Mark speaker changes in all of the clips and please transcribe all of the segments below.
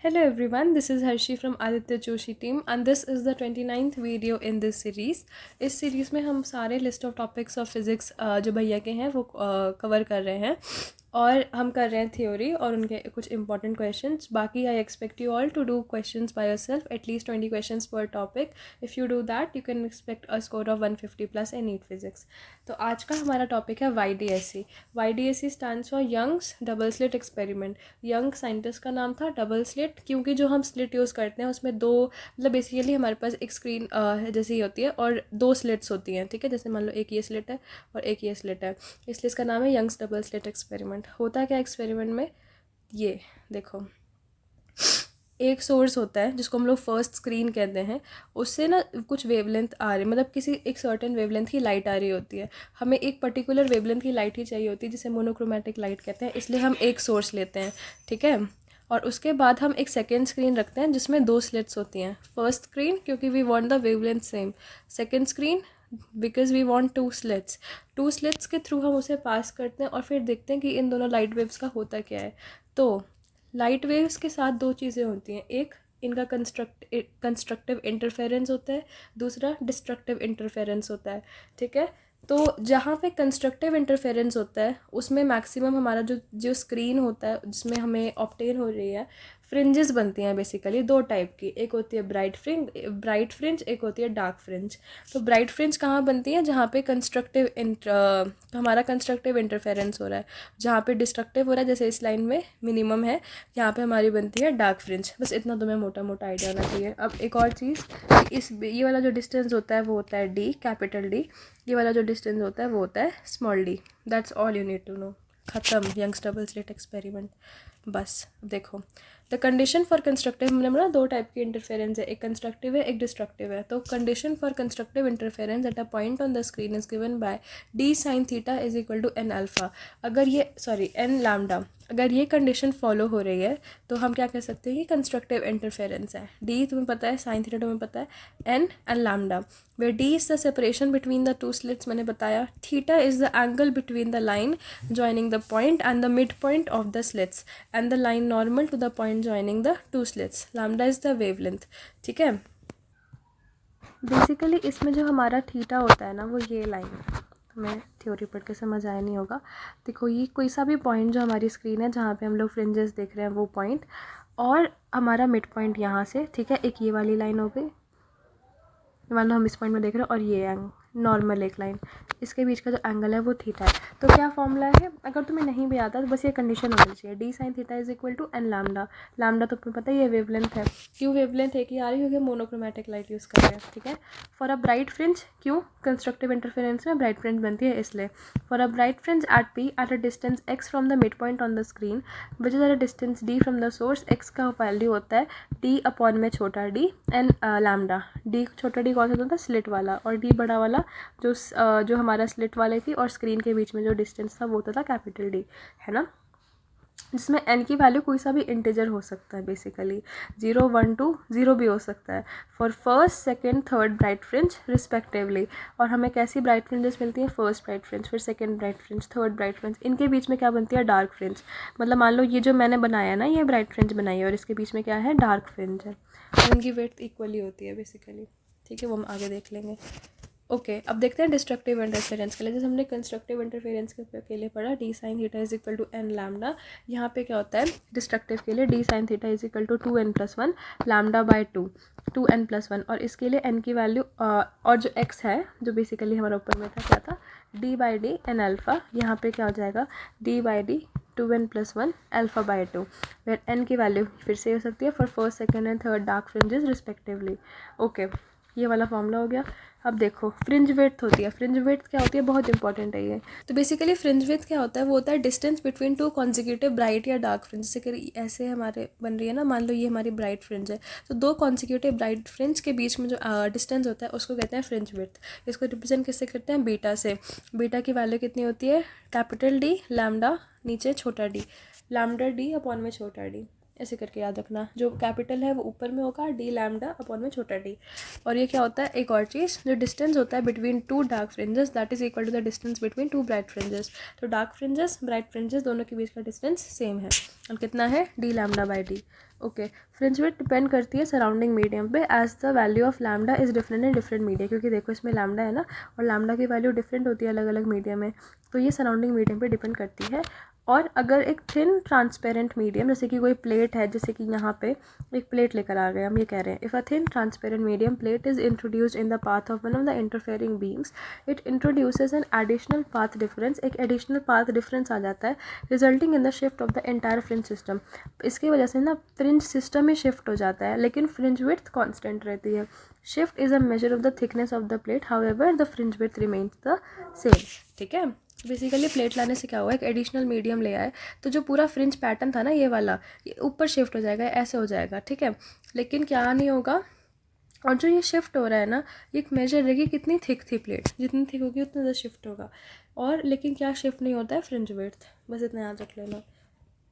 Speaker 1: Hello everyone, this is Harshi from Aditya Joshi team and this is the 29th video in this series. इस series में हम सारे list of topics of physics जो भैया के हैं वो कवर कर रहे हैं और हम कर रहे हैं थ्योरी और उनके कुछ इंपॉर्टेंट क्वेश्चंस. बाकी I expect you all to do questions by yourself at least 20 questions पर topic. If you do that you can expect a score of 150 plus in NEET physics. तो आज का हमारा टॉपिक है YDSC. YDSC stands for Young's double slit experiment. Young scientist का नाम था, double slit क्योंकि जो हम स्लिट यूज़ करते हैं उसमें दो मतलब बेसिकली हमारे पास एक स्क्रीन जैसी होती है और दो स्लिट्स होती हैं. ठीक है, जैसे मान लो एक ये स्लिट है और एक ये स्लिट है, इसलिए इसका नाम है यंग्स डबल स्लिट एक्सपेरिमेंट. होता क्या एक्सपेरिमेंट में, ये देखो एक सोर्स होता है जिसको हम लोग फर्स्ट स्क्रीन कहते हैं. उससे ना कुछ वेवलेंथ आ रही, मतलब किसी एक सर्टेन वेवलेंथ की लाइट आ रही होती है. हमें एक पर्टिकुलर वेवलेंथ की लाइट ही चाहिए होती है जिसे मोनोक्रोमेटिक लाइट कहते हैं, इसलिए हम एक सोर्स लेते हैं. ठीक है, और उसके बाद हम एक सेकेंड स्क्रीन रखते हैं जिसमें दो स्लिट्स होती हैं. फर्स्ट स्क्रीन क्योंकि we want the wavelength same, second screen because we want two slits के थ्रू हम उसे पास करते हैं और फिर देखते हैं कि इन दोनों लाइट वेव्स का होता क्या है. तो लाइट वेव्स के साथ दो चीज़ें होती हैं, एक इनका कंस्ट्रक्टिव इंटरफेरेंस होता है, दूसरा डिस्ट्रक्टिव इंटरफेरेंस होता है. ठीक है, तो जहाँ पे कंस्ट्रक्टिव इंटरफेरेंस होता है उसमें मैक्सिमम हमारा जो जो स्क्रीन होता है जिसमें हमें ऑब्टेन हो रही है फ्रिंजेस बनती हैं बेसिकली दो टाइप की. एक होती है ब्राइट फ्रिंज, एक होती है डार्क फ्रिंज. तो ब्राइट फ्रिंज कहाँ बनती है, जहाँ पे हमारा कंस्ट्रक्टिव इंटरफेरेंस हो रहा है. जहाँ पे डिस्ट्रक्टिव हो रहा है जैसे इस लाइन में मिनिमम है, यहाँ पे हमारी बनती है डार्क फ्रिंज. बस इतना तुम्हें मोटा मोटा आइडिया होना चाहिए. अब एक और चीज़, ये वाला जो डिस्टेंस होता है वो होता है D, कैपिटल D. ये वाला जो डिस्टेंस होता है वो होता है small d. That's all you need to know. ख़त्म यंग्स डबल स्लिट एक्सपेरिमेंट. बस देखो, द कंडीशन फॉर कंस्ट्रक्टिव, हमने बोला दो टाइप की इंटरफेरेंस है, एक कंस्ट्रक्टिव है एक डिस्ट्रक्टिव है. तो condition for constructive interference at a point on the screen is given by D sin theta is equal to n alpha. अगर ये n लैम्डा, अगर ये कंडीशन फॉलो हो रही है तो हम क्या कह सकते हैं कि कंस्ट्रक्टिव इंटरफेरेंस है. D तुम्हें पता है, साइन थीटा तुम्हें पता है, n and lambda, where D is the separation between the two slits मैंने बताया, theta is the angle between the line joining the point and the midpoint of the slits and the line normal to the point joining the two slits. lambda is the wavelength. ठीक है, basically इसमें जो हमारा theta होता है ना वो ये लाइन, तुम्हें थ्योरी पढ़ के समझ आया नहीं होगा. देखो ये कोई सा भी पॉइंट जो हमारी स्क्रीन है जहाँ पे हम लोग फ्रिंजेस देख रहे हैं वो पॉइंट, और हमारा मिड पॉइंट यहाँ से. ठीक है, एक ये वाली लाइन हो गई, मान लो हम इस पॉइंट में देख रहे हैं, और ये नॉर्मल एक लाइन, इसके बीच का जो एंगल है वो थीटा है. तो क्या फॉर्मूला है, अगर तुम्हें नहीं भी आता तो बस ये कंडीशन होनी चाहिए, D sin theta is equal to n lambda. Lambda तो तुम्हें पता है ये वेवलेंथ है. क्यों वेवलेंथ एक ही आ रही है, क्योंकि मोनोक्रोमेटिक लाइट यूज़ कर रहे हैं. ठीक है, फॉर अ ब्राइट फ्रिंज, क्यों कंस्ट्रक्टिव इंटरफेरेंस में ब्राइट फ्रिंज बनती है इसलिए. For a bright fringe at P at a distance x from the mid point on the screen which is at a distance D from the source, x का value होता है D upon में छोटा d n lambda. D छोटा d कौन सा होता है, स्लिट वाला, और D बड़ा वाला जो हमारा स्लिट वाले थी और स्क्रीन के बीच में जो डिस्टेंस था वो होता था कैपिटल D, है ना. जिसमें n की वैल्यू कोई सा भी इंटीजर हो सकता है, बेसिकली 0 1 2 0 भी हो सकता है. For first second third bright fringe respectively. और हमें कैसी ब्राइट फ्रिंजेस मिलती हैं, फर्स्ट ब्राइट फ्रिंज, फिर second bright fringe, third bright fringe. इनके बीच में क्या बनती है, डार्क फ्रिंज. मतलब मान लो ये जो मैंने बनाया ना, ये ब्राइट फ्रिंज बनाई है और इसके बीच में क्या है, डार्क फ्रिंज है. और इनकी वेट इक्वली होती है बेसिकली. ठीक है, वो हम आगे देख लेंगे. ओके, अब देखते हैं डिस्ट्रक्टिव इंटरफेरेंस के लिए. जैसे हमने कंस्ट्रक्टिव इंटरफेरेंस के लिए पढ़ा D sin theta is equal to n lambda. यहाँ पे क्या होता है डिस्ट्रक्टिव के लिए, D sin theta is equal to 2n + 1 lambda by 2n + 1. और इसके लिए n की वैल्यू और जो x है जो बेसिकली हमारा ऊपर में था क्या था, D/D n अल्फ़ा. यहाँ पे क्या हो जाएगा, D/D 2n + 1 alpha by 2, where n की वैल्यू फिर से हो सकती है for first second and third dark fringes respectively. Okay, ये वाला फॉर्मूला हो गया. अब देखो फ्रिंज विड्थ होती है. फ्रिंज विड्थ क्या होती है, बहुत इंपॉर्टेंट है ये. तो बेसिकली फ्रिंज विड्थ क्या होता है, वो होता है distance between two consecutive bright या डार्क फ्रिंज. जैसे कि ऐसे हमारे बन रही है ना, मान लो ये हमारी ब्राइट फ्रिंज है, तो दो कॉन्जिक्यूटिव ब्राइट फ्रिंज के बीच में जो डिस्टेंस होता है उसको कहते हैं फ्रिंज विड्थ. इसको रिप्रेजेंट किससे करते हैं, बीटा से. बीटा की वैल्यू कितनी होती है, कैपिटल D लैम्डा नीचे छोटा d, लैम्डा D अपॉन में छोटा d. ऐसे करके याद रखना, जो कैपिटल है वो ऊपर में होगा, डी लैम्डा अपॉन में छोटा डी। और ये क्या होता है, एक और चीज़, जो डिस्टेंस होता है between two dark fringes that is equal to the distance between two bright fringes. तो डार्क फ्रिंजेस ब्राइट फ्रिंजेस दोनों के बीच का डिस्टेंस सेम है, और कितना है, D lambda by D. Okay, fringe width depend करती है सराउंडिंग मीडियम पे, as the value of lambda is different in different media, क्योंकि देखो इसमें लैम्डा है ना, और लैम्डा की वैल्यू डिफरेंट होती है अलग अलग मीडियम में, तो ये सराउंडिंग मीडियम पे डिपेंड करती है। और अगर एक थिन ट्रांसपेरेंट मीडियम, जैसे कि कोई प्लेट है, जैसे कि यहाँ पे एक प्लेट लेकर आ गए, हम ये कह रहे हैं, if a thin transparent medium plate is introduced in the path of one of the interfering beams, it introduces an additional path difference, एक एडिशनल पाथ डिफरेंस आ जाता है, resulting in the shift of the entire fringe system. इसकी वजह से ना fringe system ही shift हो जाता है, लेकिन फ्रिंज विड्थ कॉन्स्टेंट रहती है। Shift is a measure of the thickness of the plate, however the fringe width remains the same. ठीक है, बेसिकली प्लेट लाने से क्या हुआ, एक एडिशनल मीडियम ले आए, तो जो पूरा फ्रिंज पैटर्न था ना ये वाला, ये ऊपर शिफ्ट हो जाएगा, ऐसे हो जाएगा। ठीक है, लेकिन क्या नहीं होगा, और जो ये शिफ्ट हो रहा है ना, ये एक मेजर रहेगी कितनी थिक थी प्लेट, जितनी थिक होगी उतना ज़्यादा शिफ्ट होगा। और लेकिन क्या शिफ्ट नहीं होता है, फ्रिंज विड्थ, बस इतना याद रख लेना।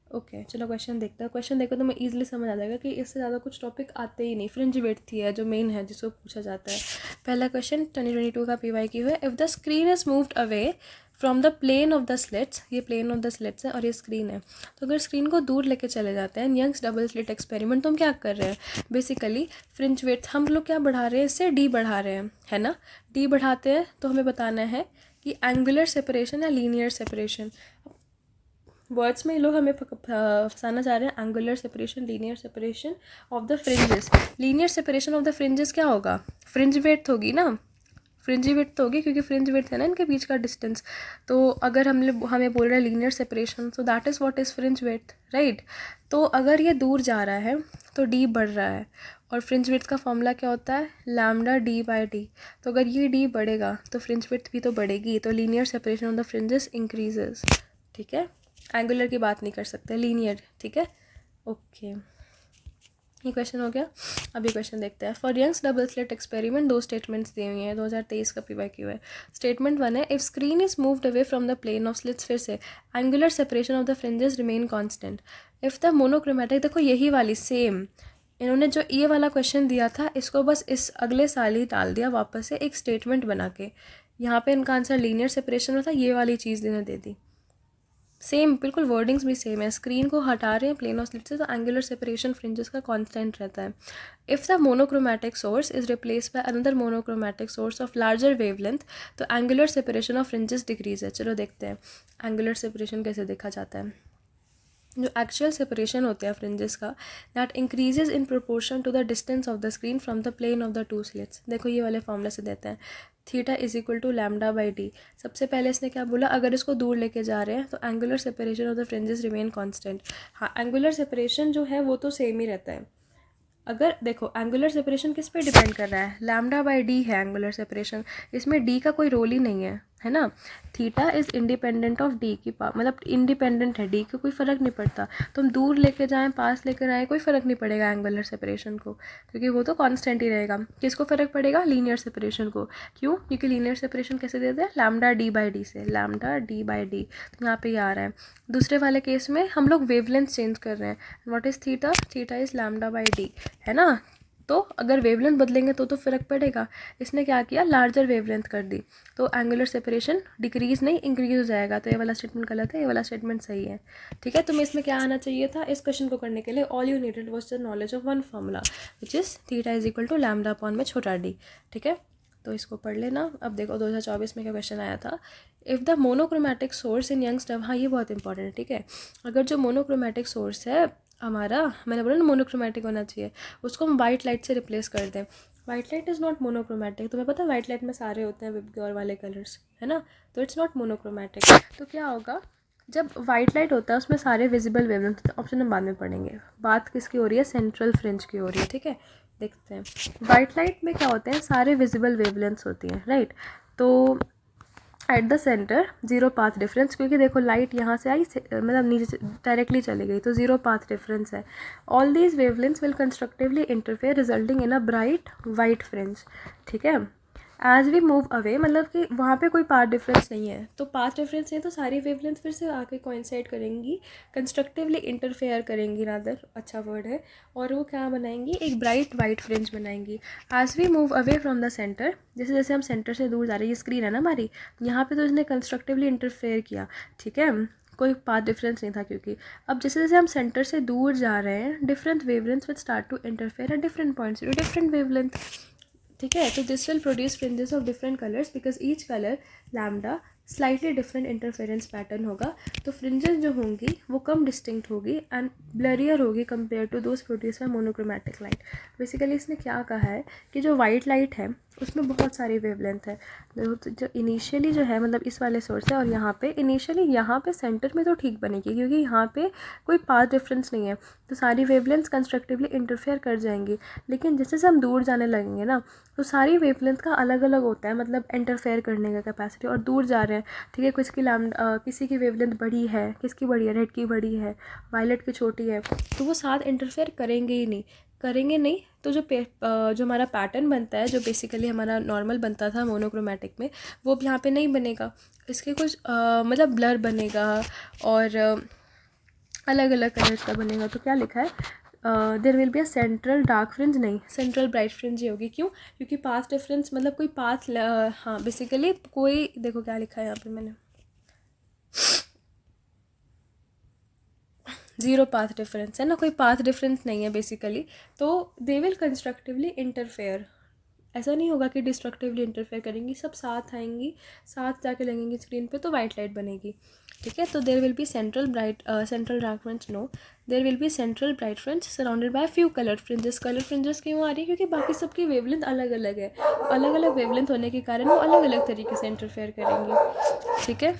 Speaker 1: ओके चलो क्वेश्चन देखते हैं। क्वेश्चन देखो तो मैं ईजिली समझ आ जाएगा कि इससे ज़्यादा कुछ टॉपिक आते ही नहीं, फ्रिंज विड्थ ही है जो मेन है जिसको पूछा जाता है। पहला क्वेश्चन 2022 का PYQ है, if the screen is moved away from the plane of the slits, ये प्लेन ऑफ द स्लिट्स है और ये स्क्रीन है, तो अगर स्क्रीन को दूर लेके चले जाते हैं, यंग्स डबल स्लिट एक्सपेरिमेंट, तो हम क्या कर रहे हैं, बेसिकली फ्रिंज विड्थ हम लोग क्या बढ़ा रहे हैं, इससे डी बढ़ा रहे हैं, है ना। डी बढ़ाते हैं तो हमें बताना है कि एंगुलर सेपरेशन या लीनियर सेपरेशन, वर्ड्स में लोग हमें फंसाना चाह रहे हैं, angular separation, linear separation of the fringes. Linear separation of the fringes क्या होगा, फ्रिंज विड्थ होगी ना, फ्रिंज विड्थ होगी, क्योंकि फ्रिंज विड्थ है ना इनके बीच का डिस्टेंस। तो अगर हमें बोल रहा है linear separation, so that is what is fringe width, right. तो अगर ये दूर जा रहा है तो डी बढ़ रहा है, और फ्रिंज विड्थ का फॉर्मूला क्या होता है, लैम्डा डी बाई डी। तो अगर ये डी बढ़ेगा तो फ्रिंज विड्थ भी तो बढ़ेगी, तो linear separation of the fringes increases. ठीक है, एंगुलर की बात नहीं कर सकते, लीनियर। ठीक है, ओके ये क्वेश्चन हो गया। अभी क्वेश्चन देखते हैं। For Young's double slit experiment दो स्टेटमेंट्स दी हुई हैं, 2023 का PYQ है। स्टेटमेंट 1 है, if screen is moved away from the plane of slits, फिर से angular separation of the fringes remain constant. If the monochromatic, देखो यही वाली सेम, इन्होंने जो ये वाला क्वेश्चन दिया था इसको बस इस अगले साल ही डाल दिया वापस से एक स्टेटमेंट बना के। यहाँ पे इनका आंसर लीनियर सेपरेशन होता, ये वाली चीज़ इन्हें दे दी, सेम बिल्कुल वर्डिंग्स भी सेम है। स्क्रीन को हटा रहे हैं प्लेन ऑफ स्लिट से, तो एंगुलर सेपरेशन फ्रिंजेस का कांस्टेंट रहता है। If the monochromatic source is replace by another monochromatic source of larger wavelength, तो angular separation of fringes decrease है। चलो देखते हैं एंगुलर सेपरेशन कैसे देखा जाता है। जो एक्चुअल सेपरेशन होता है फ्रिंजेस का, that increases in proportion to the distance of the screen from the plane of the two slits. देखो ये वाले फॉर्मूला से देते हैं, theta is equal to lambda by D. सबसे पहले इसने क्या बोला, अगर इसको दूर लेके जा रहे हैं तो angular separation of the fringes remain constant. हाँ, एंगुलर सेपरेशन जो है वो तो सेम ही रहता है। अगर देखो एंगुलर सेपरेशन किस पे डिपेंड कर रहा है, लैम्डा बाई डी है एंगुलर सेपरेशन, इसमें डी का कोई रोल ही नहीं है ना। Theta is independent of D की मतलब इंडिपेंडेंट है, डी को कोई फ़र्क नहीं पड़ता। तो हम दूर लेके जाएं पास लेकर आएँ कोई फ़र्क नहीं पड़ेगा एंगुलर सेपरेशन को, क्योंकि वो तो कांस्टेंट ही रहेगा। किसको फ़र्क पड़ेगा, लीनियर सेपरेशन को। क्यों, क्योंकि लीनियर सेपरेशन कैसे देते हैं, लैम्डा डी बाई डी से, लैम्डा डी बाई डी। तो यहाँ पे ये आ रहा है। दूसरे वाले केस में हम लोग वेवलेंथ चेंज कर रहे हैं, what is theta, theta is lambda by D, है ना। तो अगर वेवलेंथ बदलेंगे तो फ़र्क पड़ेगा। इसने क्या किया, लार्जर वेवलेंथ कर दी, तो एंगुलर सेपरेशन डिक्रीज नहीं इंक्रीज हो जाएगा। तो ये वाला स्टेटमेंट गलत है, ये वाला स्टेटमेंट सही है। ठीक है, तुम्हें इसमें क्या आना चाहिए था, इस क्वेश्चन को करने के लिए all you needed was the knowledge of one formula which is theta is equal to lambda upon में छोटा डी। ठीक है, तो इसको पढ़ लेना। अब देखो 2024 में क्या क्वेश्चन आया था, if the monochromatic source in Young's double, हाँ ये बहुत इंपॉर्टेंट है। ठीक है, अगर जो मोनोक्रोमैटिक सोर्स है हमारा, मैंने बोला ना मोनोक्रोमैटिक होना चाहिए, उसको हम वाइट लाइट से रिप्लेस कर दें। White light is not monochromatic, तुम्हें पता है वाइट लाइट में सारे होते हैं विबग्योर वाले कलर्स, है ना, तो इट्स नॉट मोनोक्रोमैटिक। तो क्या होगा, जब वाइट लाइट होता है उसमें सारे विजिबल वेवलेंथ होते हैं, ऑप्शन हम बाद में पढ़ेंगे। बात किसकी हो रही है, सेंट्रल फ्रिंज की हो रही है। ठीक है, देखते हैं वाइट लाइट में क्या होते हैं, सारे विजिबल वेवलेंथ्स होती हैं, राइट। तो at the centre zero path difference, क्योंकि देखो लाइट यहाँ से आई मतलब नीचे डायरेक्टली चली गई, तो जीरो पाथ डिफरेंस है। All these wavelengths will constructively interfere resulting in a bright white fringe. ठीक है, एज वी मूव अवे मतलब कि वहाँ पे कोई पाथ डिफरेंस नहीं है, तो पाथ डिफरेंस नहीं है तो सारी वेवलेंथ फिर से आके कोइंसाइड करेंगी, कंस्ट्रक्टिवली इंटरफेयर करेंगी, रादर अच्छा वर्ड है, और वो क्या बनाएंगी, एक ब्राइट वाइट फ्रिंज बनाएंगी। As we move away from the centre, जैसे जैसे हम सेंटर से दूर जा रहे हैं, ये स्क्रीन है ना हमारी, यहाँ पे तो इसने कंस्ट्रक्टिवली इंटरफेयर किया, ठीक है, कोई पाथ डिफरेंस नहीं था क्योंकि। अब जैसे जैसे हम सेंटर से दूर जा रहे हैं, different wavelength will start to interfere at different points, different wavelength, ठीक है। तो this will produce fringes of different colours because each colour lambda slightly different interference pattern होगा, तो फ्रिंजेस जो होंगी वो कम डिस्टिंक्ट होगी एंड ब्लरियर होगी compare to those produce by monochromatic light. Basically इसने क्या कहा है कि जो वाइट लाइट है उसमें बहुत सारी वेवलेंथ है, जो इनिशियली जो है मतलब इस वाले सोर्स है, और यहाँ पे इनिशियली यहाँ पे सेंटर में तो ठीक बनेगी क्योंकि यहाँ पे कोई पाथ डिफरेंस नहीं है, तो सारी वेवलेंथ कंस्ट्रक्टिवली इंटरफेयर कर जाएंगी। लेकिन जैसे जैसे हम दूर जाने लगेंगे ना, तो सारी वेवलेंथ का अलग अलग होता है मतलब इंटरफेयर करने का कैपेसिटी, और दूर जा रहे हैं, ठीक है, किसी की वेवलेंथ बड़ी है, किसकी बड़ी है, रेड की बड़ी है, वायलेट की छोटी है, तो वो साथ इंटरफेयर करेंगे ही नहीं, करेंगे नहीं, तो जो हमारा पैटर्न बनता है, जो बेसिकली हमारा नॉर्मल बनता था मोनोक्रोमैटिक में, वो अब यहाँ पे नहीं बनेगा, इसके कुछ मतलब ब्लर बनेगा और अलग अलग कलर्स का बनेगा। तो क्या लिखा है, देर will be a central dark fringe, नहीं सेंट्रल ब्राइट फ्रिंज ही होगी, क्यों, क्योंकि पाथ डिफरेंस मतलब कोई पाथ, हाँ बेसिकली कोई, देखो क्या लिखा है यहाँ पे मैंने, ज़ीरो पाथ डिफरेंस है ना, कोई पाथ डिफरेंस नहीं है बेसिकली, तो दे विल कंस्ट्रक्टिवली इंटरफेयर, ऐसा नहीं होगा कि डिस्ट्रक्टिवली इंटरफेयर करेंगी, सब साथ आएंगी, साथ जाके लगेंगी स्क्रीन पे, तो वाइट लाइट बनेगी, ठीक है। तो there will be central dark fringe, no, there will be central bright fringe surrounded by few colour fringes. Colour fringes क्यों आ रही है, क्योंकि बाकी सबकी वेवलेंथ अलग अलग है, अलग अलग वेवलेंथ होने के कारण वो अलग अलग तरीके से इंटरफेयर करेंगी, ठीक है।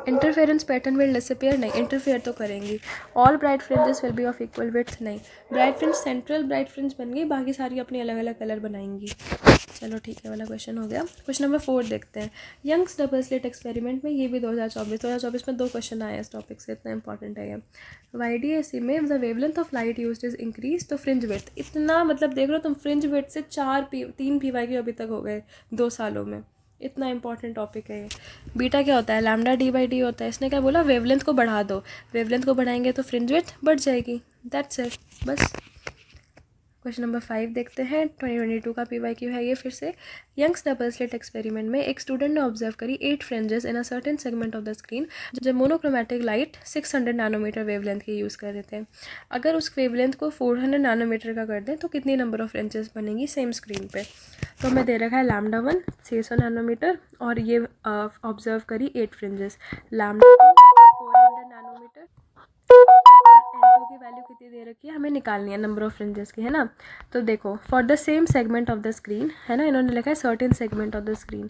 Speaker 1: इंटरफेरेंस पैटर्न विल डिसअपियर, नहीं इंटरफेयर तो करेंगी। All bright fringes will be of equal width, नहीं, bright fringe central bright fringe बन गई, बाकी सारी अपने अलग अलग कलर बनाएंगी। चलो ठीक है, वाला क्वेश्चन हो गया। क्वेश्चन नंबर 4 देखते हैं। यंग्स डबल स्लिट एक्सपेरिमेंट में, ये भी 2024 में 2 क्वेश्चन आए इस टॉपिक से, इतना इंपॉर्टेंट है ये। YDSC में the wavelength of light used is increase, तो फ्रिंज विड्थ, इतना मतलब देख लो तुम, फ्रिंज विड्थ से 3 PYQ अभी तक हो गए 2 सालों में, इतना इंपॉर्टेंट टॉपिक है ये। बीटा क्या होता है, लैम्डा d/d होता है, इसने क्या बोला, वेवलेंथ को बढ़ा दो, वेवलेंथ को बढ़ाएंगे तो फ्रिंज विड्थ बढ़ जाएगी, दैट्स इट, बस। क्वेश्चन नंबर 5 देखते हैं, 2022 का PYQ है ये फिर से। यंग्स डबल स्लिट एक्सपेरिमेंट में एक स्टूडेंट ने ऑब्जर्व करी 8 fringes in a certain segment of the screen, जब मोनोक्रोमैटिक लाइट 600 नैनोमीटर वेवलेंथ की यूज़ कर रहे थे। अगर उस वेवलेंथ को 400 नैनोमीटर का कर दें तो कितनी नंबर ऑफ फ्रिंजेस बनेंगी सेम स्क्रीन पे। तो हमें दे रखा है लैम्डा 1 600 नैनोमीटर, और ये ऑब्जर्व करी 8 फ्रिंजेस, लैम्डा 400 नैनोमीटर, N2 की वैल्यू कितनी दे रखी है, हमें निकालनी है नंबर ऑफ फ्रिंजेस की, है ना। तो देखो, for the same segment of the screen, है ना, इन्होंने लिखा है certain segment of the screen,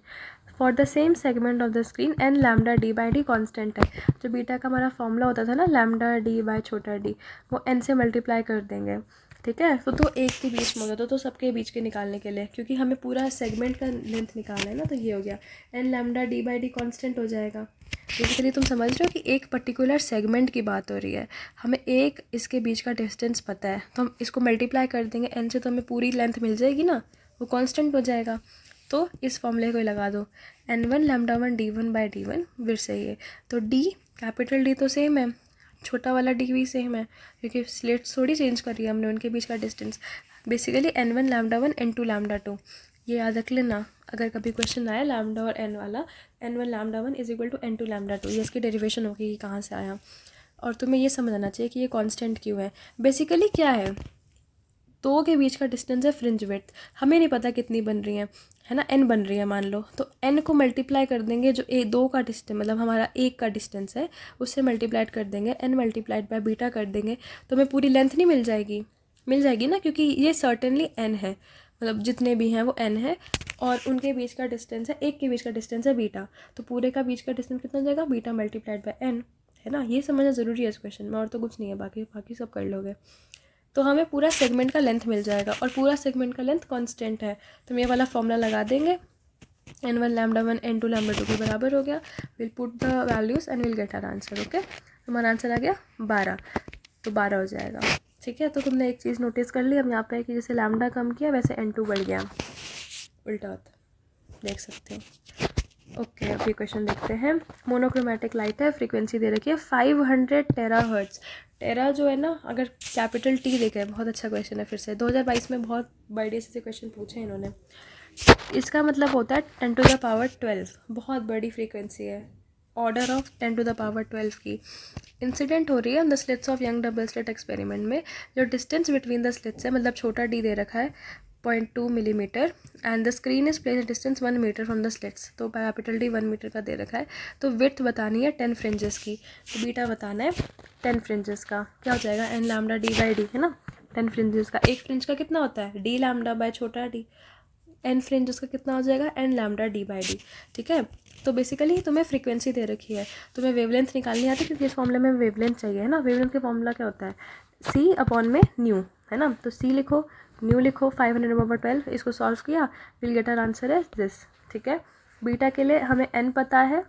Speaker 1: for the same segment of the screen n lambda d/d constant है। जो बीटा का हमारा फॉर्मूला होता था ना, लैम्डा d/d, वो n से मल्टीप्लाई कर देंगे, ठीक है। तो एक के बीच में होता तो सबके बीच के निकालने के लिए, क्योंकि हमें पूरा सेगमेंट का लेंथ निकालना है ना, तो ये हो गया एन लैम्डा d/d कॉन्स्टेंट हो जाएगा। बेसिकली तुम समझ रहे हो कि एक पर्टिकुलर सेगमेंट की बात हो रही है, हमें एक इसके बीच का डिस्टेंस पता है, तो हम इसको मल्टीप्लाई कर देंगे n से, तो हमें पूरी लेंथ मिल जाएगी ना, वो कांस्टेंट हो जाएगा। तो इस फॉर्मूले को लगा दो, n1 लैम्डा 1 d1/d1 फिर से ये, तो d कैपिटल D तो सेम है, छोटा वाला d भी सेम है, क्योंकि स्लेट्स थोड़ी चेंज कर रही है हमने, उनके बीच का distance. Basically n1 lambda 1 n2 lambda 2, ये याद रख लेना अगर कभी क्वेश्चन आया लैम्डा और n वाला, n1 lambda 1 is equal to n2 lambda 2, ये इसकी डेरिवेशन होगी कि कहाँ से आया। और तुम्हें ये समझना चाहिए कि ये कांस्टेंट क्यों है। बेसिकली क्या है, दो के बीच का डिस्टेंस है फ्रिंज विड्थ, हमें नहीं पता कितनी बन रही है ना, n बन रही है मान लो, तो n को मल्टीप्लाई कर देंगे, जो दो का डिस्टेंस मतलब हमारा एक का डिस्टेंस है उससे मल्टीप्लाइड कर देंगे, n मल्टीप्लाइड बाय बीटा कर देंगे, तो हमें पूरी लेंथ नहीं मिल जाएगी, मिल जाएगी ना, क्योंकि ये सर्टेनली n है, मतलब जितने भी हैं वो n है, और उनके बीच का डिस्टेंस है, एक के बीच का डिस्टेंस है बीटा, तो पूरे का बीच का डिस्टेंस कितना हो जाएगा, बीटा मल्टीप्लाइड बाय n, है ना। ये समझना ज़रूरी है इस क्वेश्चन में, और तो कुछ नहीं है, बाकी सब कर लोगे। तो हमें पूरा सेगमेंट का लेंथ मिल जाएगा, और पूरा सेगमेंट का लेंथ कांस्टेंट है, तो हम ये वाला फॉर्मूला लगा देंगे, n1 लैम्डा 1 n2 लैम्डा 2 के बराबर हो गया। Will put the values and will get our answer. Okay, हमारा आंसर आ गया 12, तो 12 हो जाएगा। ठीक है, तो तुमने एक चीज़ नोटिस कर ली अब यहाँ पे कि जैसे लैम्डा कम किया वैसे n2 बढ़ गया, उल्टा होता, देख सकते हो। ओके, अभी क्वेश्चन देखते हैं। मोनोक्रोमेटिक लाइट है, फ्रीक्वेंसी दे रखी है 500 टेराहर्ट्ज। टेरा जो है ना, अगर कैपिटल टी देखें, बहुत अच्छा क्वेश्चन है, फिर से 2022 में बहुत बड़े से क्वेश्चन पूछे हैं इन्होंने। इसका मतलब होता है 10⁻12, बहुत बड़ी फ्रीक्वेंसी है, ऑर्डर ऑफ 10⁻12 की। इंसिडेंट हो रही है the slits of young double slit experiment में। जो डिस्टेंस बिटवीन द स्लिट्स है, मतलब छोटा डी दे रखा है 0.2 millimetre, and the screen is place distance 1 metre from the slits, तो कैपिटल डी 1 मीटर का दे रखा है। तो विड्थ बतानी है 10 फ्रिंजेस की, तो बीटा बताना है 10 फ्रिंजेस का, क्या हो जाएगा n lambda D by D, है ना। 10 फ्रिंजेस का, एक फ्रिंज का कितना होता है डी लैम्डा बाय छोटा डी, n फ्रिंजेस का कितना हो जाएगा n lambda D by D, ठीक है। तो बेसिकली तुम्हें फ्रीक्वेंसी दे रखी है, तुम्हें वेवलेंथ निकालनी आती है, क्योंकि इस फॉर्मूले में वेवलेंथ चाहिए, है ना। वेवलेंथ का फॉर्मूला क्या होता है, c अपॉन में न्यू, है ना। तो c लिखो, न्यू लिखो, 500/12, इसको सॉल्व किया, विल गेट आवर आंसर है दिस, ठीक है। बीटा के लिए हमें n पता है,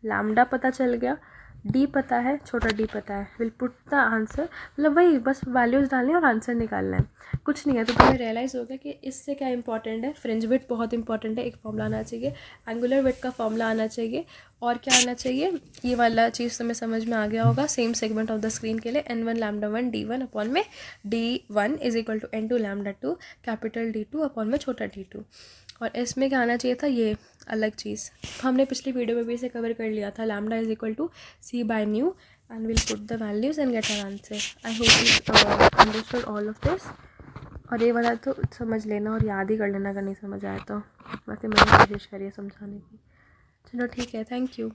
Speaker 1: लैम्डा पता चल गया, डी पता है, छोटा डी पता है, विल पुट द आंसर, मतलब वही बस वैल्यूज़ डालनी है और आंसर निकालना है, कुछ नहीं है। तो तुम्हें रियलाइज़ हो गया कि इससे क्या इंपॉर्टेंट है, फ्रिंज विड्थ बहुत इंपॉर्टेंट है, एक फॉर्मूला आना चाहिए, एंगुलर विड्थ का फॉर्मूला आना चाहिए, और क्या आना चाहिए, ये वाला चीज़ तुम्हें समझ में आ गया होगा, same segment of the screen के लिए n1 लैम्डा 1 d1 अपॉन में d1 is equal to n2 lambda 2 capital d2 upon में छोटा d2। और इसमें क्या आना चाहिए था, ये अलग चीज़ हमने पिछली वीडियो में भी इसे कवर कर लिया था, lambda is equal to c by nu, and will put the values and get our answer. I hope you understood all of this, और ये वाला तो समझ लेना और याद ही कर लेना अगर नहीं समझ आया तो, बाकी मैंने कोशिश करी है समझाने की। चलो ठीक है, थैंक यू।